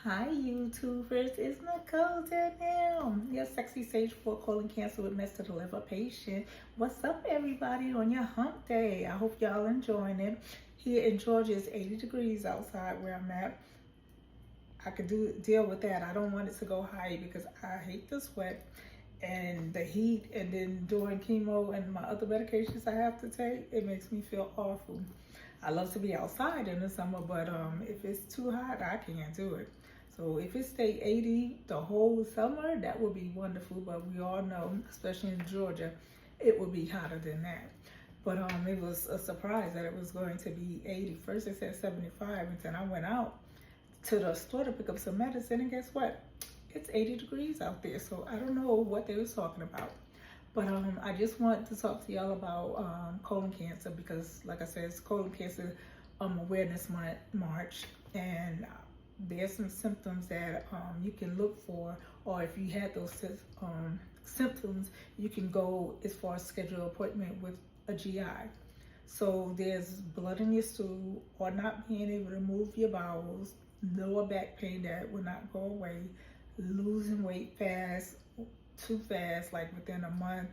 Hi YouTubers, it's Nicole Danell, your sexy sage 4 colon cancer with mess to deliver patient. What's up everybody on your hump day? I hope y'all enjoying it. Here in Georgia it's 80 degrees outside where I'm at. I could deal with that. I don't want it to go high because I hate the sweat and the heat, and then doing chemo and my other medications I have to take, it makes me feel awful. I love to be outside in the summer, but if it's too hot, I can't do it. So if it stay 80 the whole summer, that would be wonderful. But we all know, especially in Georgia, it would be hotter than that. But it was a surprise that it was going to be 80. First it said 75, and then I went out to the store to pick up some medicine, and guess what? It's 80 degrees out there, so I don't know what they was talking about. But I just want to talk to y'all about colon cancer because, like I said, it's colon cancer awareness month, March, and there's some symptoms that you can look for, or if you had those symptoms, you can go as far as schedule an appointment with a GI. So there's blood in your stool, or not being able to move your bowels, lower back pain that will not go away, losing weight too fast, like within a month,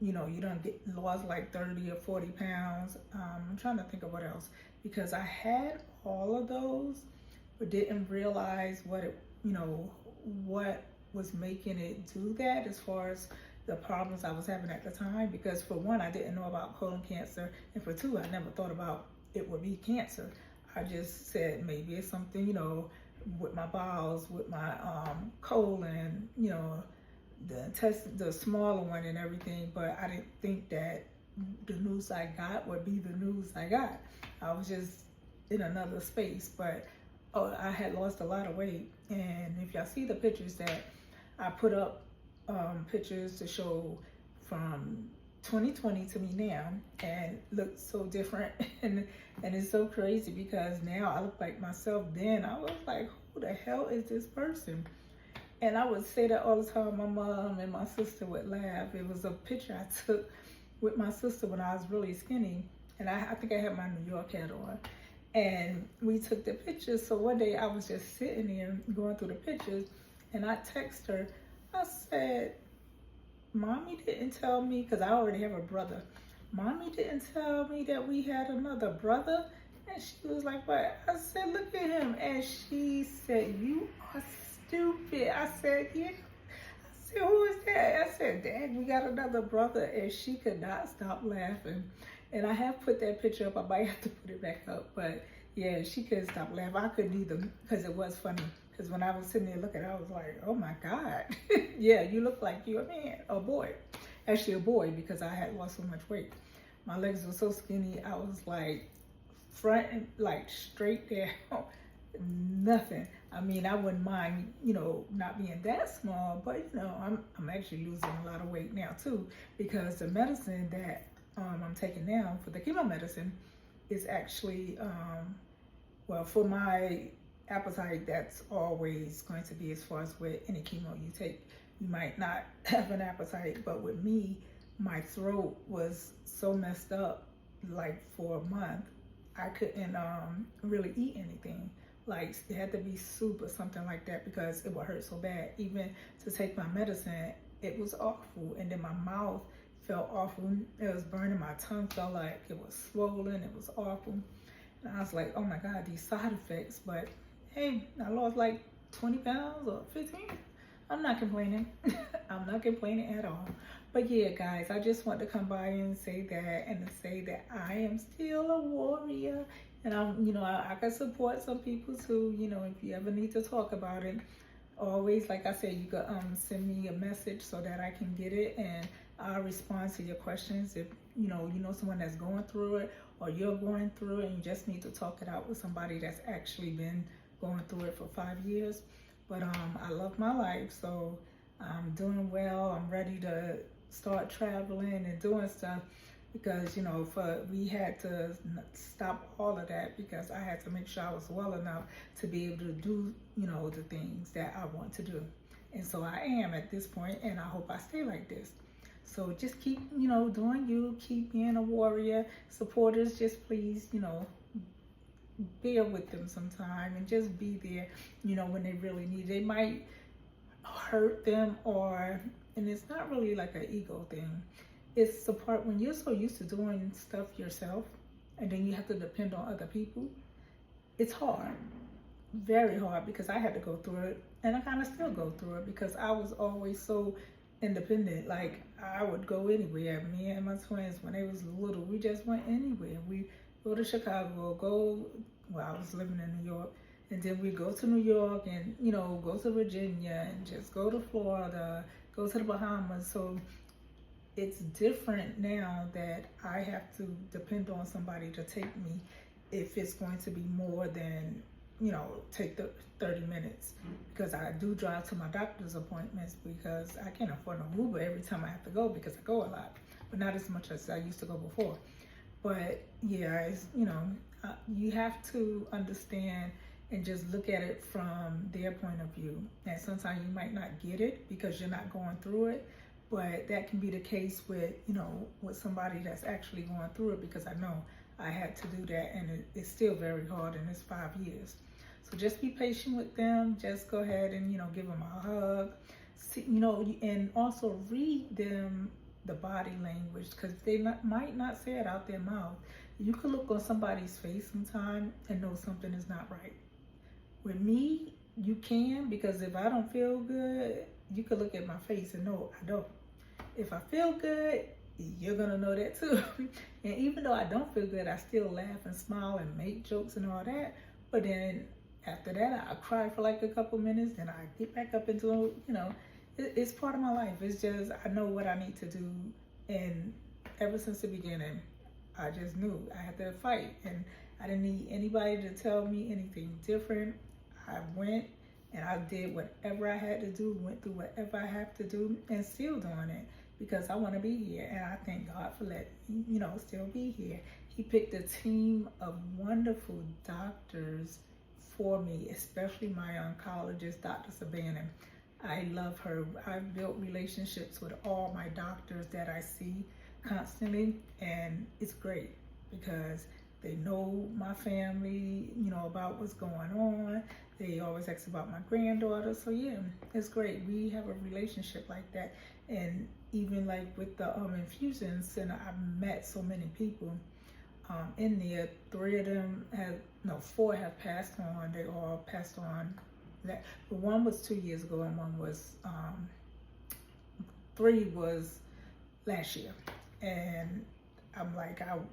you don't get lost like 30 or 40 pounds. I'm trying to think of what else, because I had all of those, but didn't realize what was making it do that as far as the problems I was having at the time. Because for one, I didn't know about colon cancer, and for two, I never thought about it would be cancer. I just said maybe it's something, with my bowels, with my colon, the intestine, the smaller one and everything. But I didn't think that the news I got would be the news I got. I was just in another space. But I had lost a lot of weight, and if y'all see the pictures that I put up, pictures to show from 2020 to me now, and looks so different and it's so crazy because now I look like myself. Then I was like, who the hell is this person? And I would say that all the time. My mom and my sister would laugh. It was a picture I took with my sister when I was really skinny, and I think I had my New York hat on, and we took the pictures. So one day I was just sitting there going through the pictures, and I text her. I said, Mommy didn't tell me, because I already have a brother. Mommy didn't tell me that we had another brother. And she was like, what? I said, look at him. And she said, you are stupid. I said, yeah. I said, who is that? I said, Dad, we got another brother. And she could not stop laughing. And I have put that picture up. I might have to put it back up. But yeah, she couldn't stop laughing. I couldn't either, because it was funny. Because when I was sitting there looking, I was like, oh my God. Yeah, you look like you're a man, a boy. Actually a boy, because I had lost so much weight. My legs were so skinny, I was like front and like straight down, nothing. I mean, I wouldn't mind, not being that small, but I'm actually losing a lot of weight now too, because the medicine that I'm taking now for the chemo medicine is actually, for my appetite, that's always going to be, as far as with any chemo you take, you might not have an appetite. But with me, my throat was so messed up, like for a month, I couldn't really eat anything. Like it had to be soup or something like that, because it would hurt so bad. Even to take my medicine, it was awful. And then my mouth felt awful. It was burning. My tongue felt like it was swollen. It was awful. And I was like, oh my God, these side effects. But hey, I lost like 20 pounds or 15. I'm not complaining. I'm not complaining at all. But yeah, guys, I just want to come by and say that, and to say that I am still a warrior. And I can support some people too. If you ever need to talk about it, always, like I said, you can send me a message so that I can get it, and I'll respond to your questions. If you know someone that's going through it, or you're going through it, and you just need to talk it out with somebody that's actually been going through it for 5 years. But I love my life, so I'm doing well. I'm ready to start traveling and doing stuff, because we had to stop all of that, because I had to make sure I was well enough to be able to do the things that I want to do. And so I am at this point, and I hope I stay like this. So just keep doing you, keep being a warrior. Supporters, just please bear with them sometime and just be there, when they really need. They might hurt them, and it's not really like an ego thing. It's the part when you're so used to doing stuff yourself and then you have to depend on other people. It's hard, very hard, because I had to go through it, and I kind of still go through it because I was always so independent. Like, I would go anywhere. Me and my twins, when they was little, we just went anywhere. We go to Chicago, I was living in New York, and then we go to New York and, go to Virginia and just go to Florida, go to the Bahamas. So it's different now that I have to depend on somebody to take me if it's going to be more than, take the 30 minutes, because I do drive to my doctor's appointments because I can't afford an Uber every time I have to go because I go a lot, but not as much as I used to go before. But yeah, it's, you have to understand and just look at it from their point of view. And sometimes you might not get it because you're not going through it, but that can be the case with, with somebody that's actually going through it, because I know I had to do that, and it's still very hard, and it's 5 years. So just be patient with them. Just go ahead and, give them a hug. See, and also read them the body language, because they might not say it out their mouth. You could look on somebody's face sometime and know something is not right. With me, you can, because if I don't feel good, you could look at my face and know I don't. If I feel good, you're gonna know that too. And even though I don't feel good, I still laugh and smile and make jokes and all that. But then after that, I cry for like a couple minutes, and I get back up into, it's part of my life. It's just, I know what I need to do. And ever since the beginning, I just knew I had to fight, and I didn't need anybody to tell me anything different. I went and I did whatever I had to do, went through whatever I have to do, and still doing it because I want to be here. And I thank God for letting me, still be here. He picked a team of wonderful doctors for me, especially my oncologist, Dr. Savannah. I love her. I've built relationships with all my doctors that I see constantly, and it's great because they know my family, about what's going on. They always ask about my granddaughter. So yeah, it's great. We have a relationship like that. And even like with the infusion center, I've met so many people in there. 4 have passed on. They all passed on. But one was 2 years ago, and one was 3 was last year. And I'm like, I'll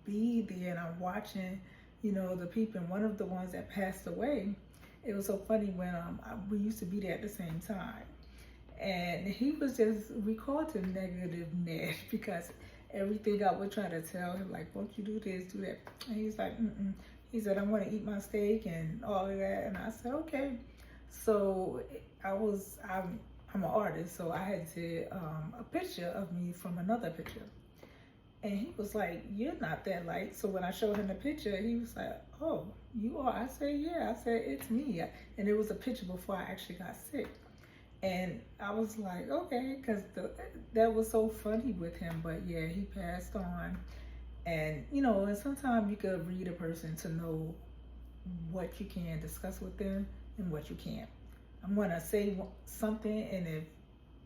be there and I'm watching, the people. And one of the ones that passed away, it was so funny when we used to be there at the same time. And he was just, we called him Negative Ned because everything I would try to tell him, like, won't you do this, do that. And he's like, mm-mm. He said, I want to eat my steak and all of that. And I said, okay. So I'm an artist, so I had to a picture of me from another picture. And he was like, you're not that light. So when I showed him the picture, he was like, oh, you are? I said, yeah. I said, it's me. And it was a picture before I actually got sick. And I was like, okay, because that was so funny with him. But yeah, he passed on. And, and sometimes you could read a person to know what you can discuss with them and what you can't. I'm going to say something, and if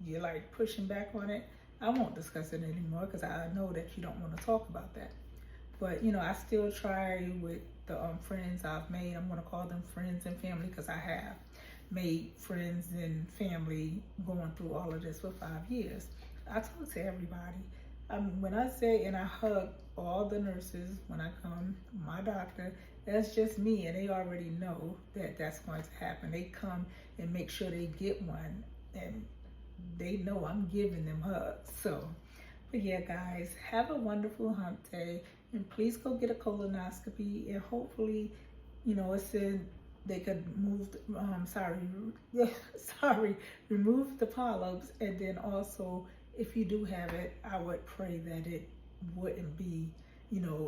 you're like pushing back on it, I won't discuss it anymore because I know that you don't want to talk about that. But, I still try with the friends I've made. I'm going to call them friends and family because I have made friends and family going through all of this for 5 years. I talk to everybody. When I say, and I hug all the nurses when I come, my doctor, that's just me, and they already know that that's going to happen. They come and make sure they get one, and they know I'm giving them hugs. So, but yeah, guys, have a wonderful hump day, and please go get a colonoscopy, and hopefully, it said they could remove the polyps, and then also, if you do have it, I would pray that it wouldn't be,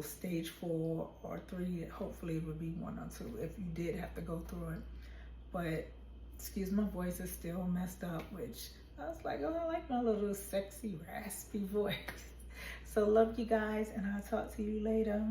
stage 4 or 3. Hopefully it would be 1 or 2 if you did have to go through it. But, excuse my voice is still messed up, which I was like, oh, I like my little sexy, raspy voice. So love you guys, and I'll talk to you later.